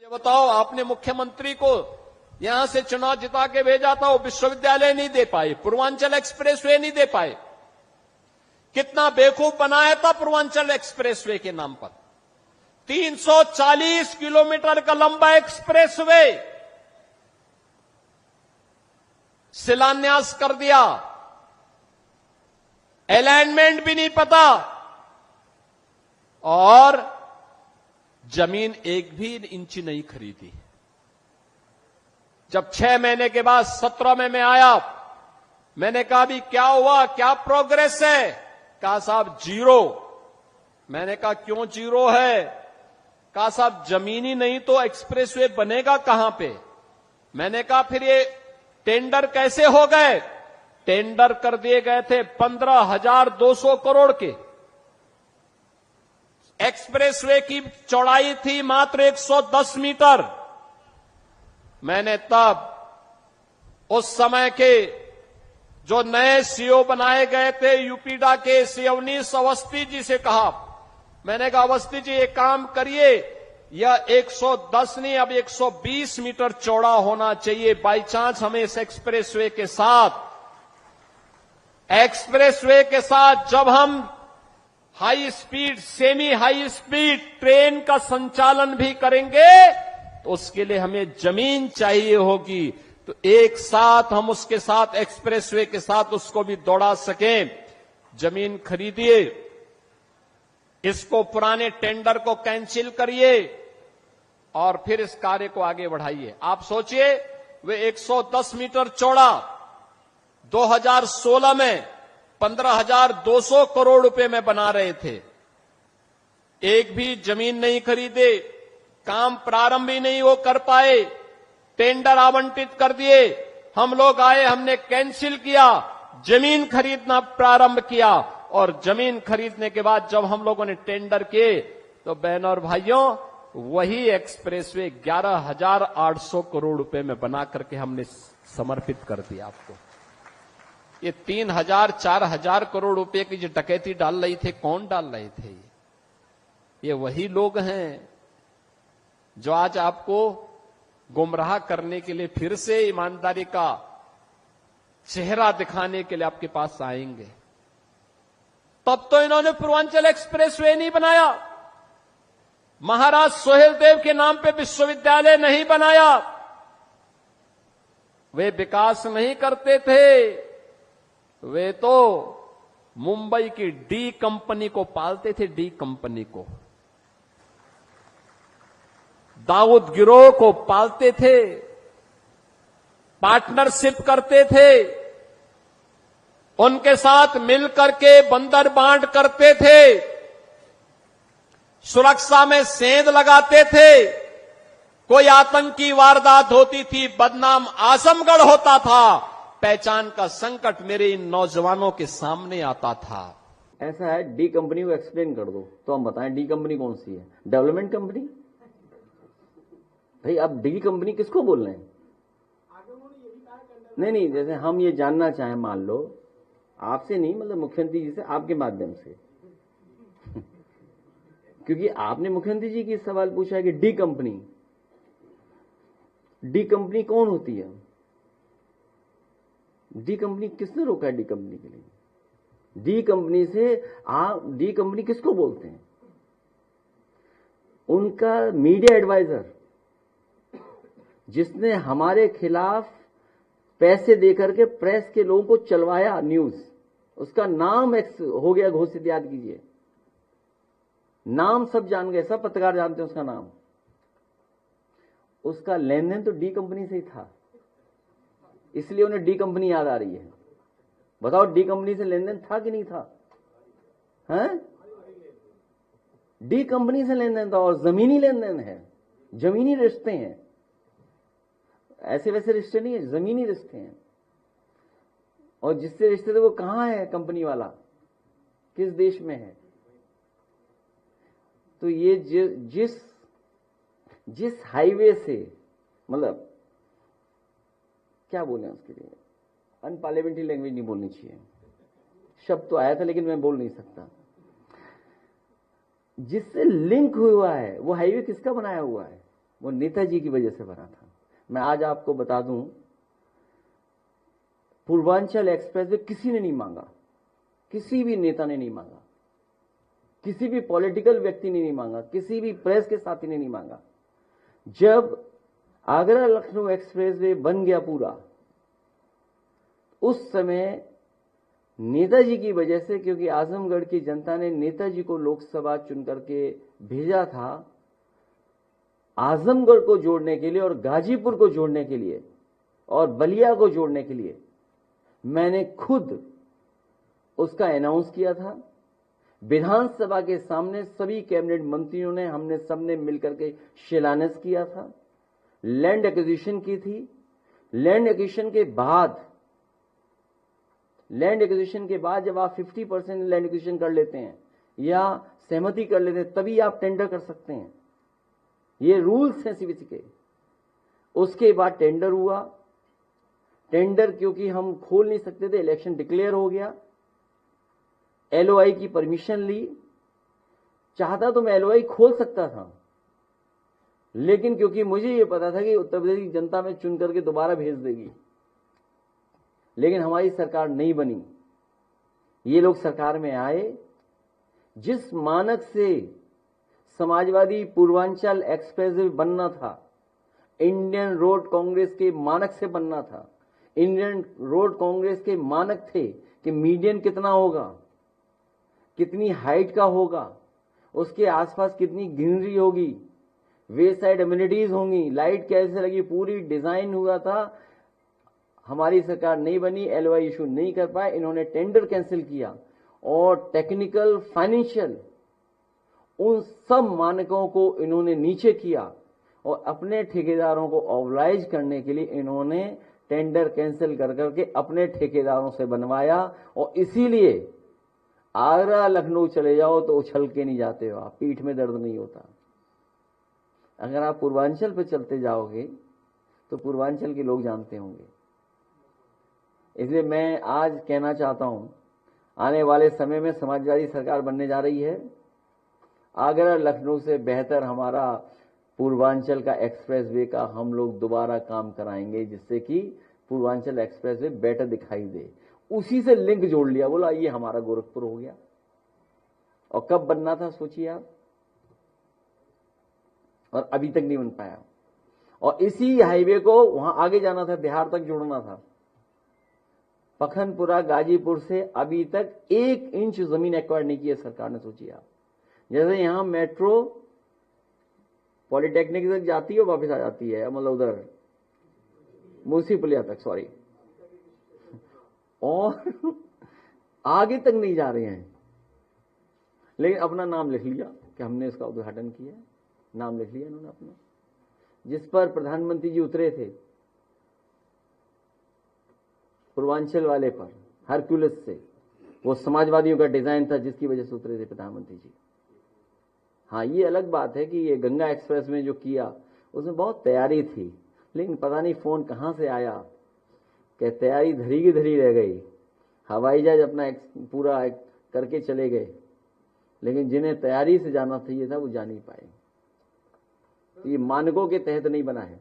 ये बताओ, आपने मुख्यमंत्री को यहां से चुनाव जिता के भेजा था, वो विश्वविद्यालय नहीं दे पाए, पूर्वांचल एक्सप्रेसवे नहीं दे पाए। कितना बेवकूफ बनाया था पूर्वांचल एक्सप्रेसवे के नाम पर। 340 किलोमीटर का लंबा एक्सप्रेसवे शिलान्यास कर दिया, अलाइनमेंट भी नहीं पता, और जमीन एक भी इंच नहीं खरीदी। जब 6 महीने के बाद 17 में मैं आया, मैंने कहा भी क्या हुआ, क्या प्रोग्रेस है? कहा साहब जीरो। मैंने कहा क्यों जीरो है? कहा साहब जमीन ही नहीं तो एक्सप्रेसवे बनेगा कहां पे? मैंने कहा फिर ये टेंडर कैसे हो गए? टेंडर कर दिए गए थे 15,200 करोड़ के। एक्सप्रेसवे की चौड़ाई थी मात्र 110 मीटर। मैंने तब उस समय के जो नए सीओ बनाए गए थे यूपीडा के, श्री अवनीश अवस्थी जी से कहा, मैंने कहा अवस्थी जी एक काम करिए, यह 110 नहीं अब 120 मीटर चौड़ा होना चाहिए। बाई चांस हमें इस एक्सप्रेसवे के साथ जब हम high speed, semi high speed train का संचालन भी करेंगे तो उसके लिए हमें जमीन चाहिए होगी। तो एक साथ हम उसके साथ एक्सप्रेसवे के साथ उसको भी दौड़ा सकें। जमीन खरीदिए, इसको पुराने टेंडर को कैंसिल करिए और फिर इस कार्य को आगे बढ़ाइए। आप सोचिए, वे 110 मीटर चौड़ा 2016 में 15,200 करोड़ रुपए में बना रहे थे। एक भी जमीन नहीं खरीदे, काम प्रारंभ ही नहीं वो कर पाए, टेंडर आवंटित कर दिए। हम लोग आए, हमने कैंसिल किया, जमीन खरीदना प्रारंभ किया, और जमीन खरीदने के बाद जब हम लोगों ने टेंडर किए तो बहनों और भाइयों, वही एक्सप्रेसवे 11,800 करोड़ रुपए में बना करके हमने समर्पित कर दिया आपको। ये 3,000 4,000 करोड़ रुपए की जो डकैती डाल रही थे, कौन डाल रहे थे? ये वही लोग हैं जो आज आपको गुमराह करने के लिए फिर से ईमानदारी का चेहरा दिखाने के लिए आपके पास आएंगे। तब तो इन्होंने पूर्वांचल एक्सप्रेसवे नहीं बनाया, महाराज सोहेलदेव के नाम पे विश्वविद्यालय नहीं बनाया, वे विकास नहीं करते थे, वे तो मुंबई की डी कंपनी को पालते थे, डी कंपनी को, दाऊद गिरोह को पालते थे, पार्टनरशिप करते थे, उनके साथ मिलकर के बंदर बांट करते थे, सुरक्षा में सेंध लगाते थे। कोई आतंकी वारदात होती थी, बदनाम आजमगढ़ होता था, पहचान का संकट मेरे इन नौजवानों के सामने आता था। ऐसा है, डी कंपनी को एक्सप्लेन कर दो तो हम बताएं डी कंपनी कौन सी है? Development company? भाई अब डी कंपनी किसको बोल रहे हैं? नहीं, जैसे हम ये जानना चाहें, मान लो आपसे नहीं, मतलब मुख्यमंत्री जी से, आपके माध्यम से क्योंकि आपने मुख्यमंत्री जी की सवाल पूछा है कि डी कंपनी कौन होती है? डी कंपनी किसने रोका है? डी कंपनी के लिए डी कंपनी से डी कंपनी किसको बोलते हैं? उनका मीडिया एडवाइजर जिसने हमारे खिलाफ पैसे देकर के प्रेस के लोगों को चलवाया न्यूज, उसका नाम हो गया घोषित, याद कीजिए, नाम सब जान गए, सब पत्रकार जानते हैं उसका नाम। उसका लेन देन तो डी कंपनी से ही था, इसलिए उन्हें डी कंपनी याद आ रही है। बताओ डी कंपनी से लेन देन था कि नहीं था? हैं? डी कंपनी से लेन देन था, और जमीनी लेन देन है, जमीनी रिश्ते हैं, ऐसे वैसे रिश्ते नहीं है, जमीनी रिश्ते हैं। और जिससे रिश्ते थे वो कहां है? कंपनी वाला किस देश में है? तो ये जिस हाईवे से, मतलब क्या बोले उसके लिए, अनपार्लियामेंट्री लैंग्वेज नहीं बोलनी चाहिए, शब्द तो आया था लेकिन मैं बोल नहीं सकता, जिससे लिंक हुआ है, वो हाईवे किसका बनाया हुआ है? वो नेताजी की वजह से बना था। मैं आज आपको बता दूं, पूर्वांचल एक्सप्रेस वे किसी ने नहीं मांगा, किसी भी नेता ने नहीं मांगा, किसी भी पॉलिटिकल व्यक्ति ने नहीं मांगा, किसी भी प्रेस के साथी ने नहीं मांगा। जब आगरा लखनऊ एक्सप्रेस वे बन गया पूरा, उस समय नेताजी की वजह से, क्योंकि आजमगढ़ की जनता ने नेताजी को लोकसभा चुन करके भेजा था आजमगढ़ को जोड़ने के लिए और गाजीपुर को जोड़ने के लिए और बलिया को जोड़ने के लिए, मैंने खुद उसका अनाउंस किया था। विधानसभा के सामने सभी कैबिनेट मंत्रियों ने, हमने सबने मिलकर के शिलान्यास किया था। लैंड एक्विजिशन की थी। लैंड एक्विजिशन के बाद जब आप 50% लैंड एक्विजिशन कर लेते हैं या सहमति कर लेते हैं, तभी आप टेंडर कर सकते हैं। ये रूल्स हैं सीबीसी के। उसके बाद टेंडर हुआ। टेंडर क्योंकि हम खोल नहीं सकते थे, इलेक्शन डिक्लेयर हो गया। एलओआई की परमिशन ली। चाहता तो मैं एलओआई खोल सकता था, लेकिन क्योंकि मुझे ये पता था कि उत्तर प्रदेश की जनता में चुन करके दोबारा भेज देगी, लेकिन हमारी सरकार नहीं बनी। ये लोग सरकार में आए, जिस मानक से समाजवादी पूर्वांचल एक्सप्रेस वे बनना था, इंडियन रोड कांग्रेस के मानक से बनना था। इंडियन रोड कांग्रेस के मानक थे कि मीडियन कितना होगा, कितनी हाइट का होगा, उसके आसपास कितनी ग्रीनरी होगी, वे साइड एमिनिटीज होंगी, लाइट कैसे लगी, पूरी डिजाइन हुआ था। हमारी सरकार नहीं बनी, एलओआई इशू नहीं कर पाए, इन्होंने टेंडर कैंसिल किया और टेक्निकल, फाइनेंशियल, उन सब मानकों को इन्होंने नीचे किया और अपने ठेकेदारों को ऑब्लाइज करने के लिए इन्होंने टेंडर कैंसिल कर करके अपने ठेकेदारों से बनवाया। और इसीलिए आगरा लखनऊ चले जाओ तो उछल के नहीं जाते हो आप, पीठ में दर्द नहीं होता। अगर आप पूर्वांचल पे चलते जाओगे तो पूर्वांचल के लोग जानते होंगे। इसलिए मैं आज कहना चाहता हूं, आने वाले समय में समाजवादी सरकार बनने जा रही है। आगरा लखनऊ से बेहतर हमारा पूर्वांचल का एक्सप्रेस वे का हम लोग दोबारा काम कराएंगे, जिससे कि पूर्वांचल एक्सप्रेस वे बेटर दिखाई दे। उसी से लिंक जोड़ लिया, बोला ये हमारा गोरखपुर हो गया। और कब बनना था सोचिए आप, और अभी तक नहीं बन पाया। और इसी हाईवे को वहां आगे जाना था, बिहार तक जोड़ना था। पखनपुरा गाजीपुर से अभी तक 1 इंच जमीन एक्वायर नहीं की है सरकार ने, सोचिए आप। जैसे यहां मेट्रो पॉलिटेक्निक तक जाती है और वापस आ जाती है, मतलब उधर मुंशीपुलिया तक, सॉरी, और आगे तक नहीं जा रहे हैं। लेकिन अपना नाम लिख लिया कि हमने इसका उद्घाटन किया, नाम लिख लिया इन्होंने अपना। जिस पर प्रधानमंत्री जी उतरे थे पूर्वांचल वाले पर, हरक्यूलिस से, वो समाजवादियों का डिजाइन था जिसकी वजह से उतरे थे प्रधानमंत्री जी। हाँ, ये अलग बात है कि ये गंगा एक्सप्रेस में जो किया उसमें बहुत तैयारी थी, लेकिन पता नहीं फोन कहां से आया कि तैयारी धरी की धरी रह गई। हवाई जहाज अपना पूरा करके चले गए, लेकिन जिन्हें तैयारी से जाना चाहिए था वो जा नहीं पाए। तो ये मानकों के तहत नहीं बना है।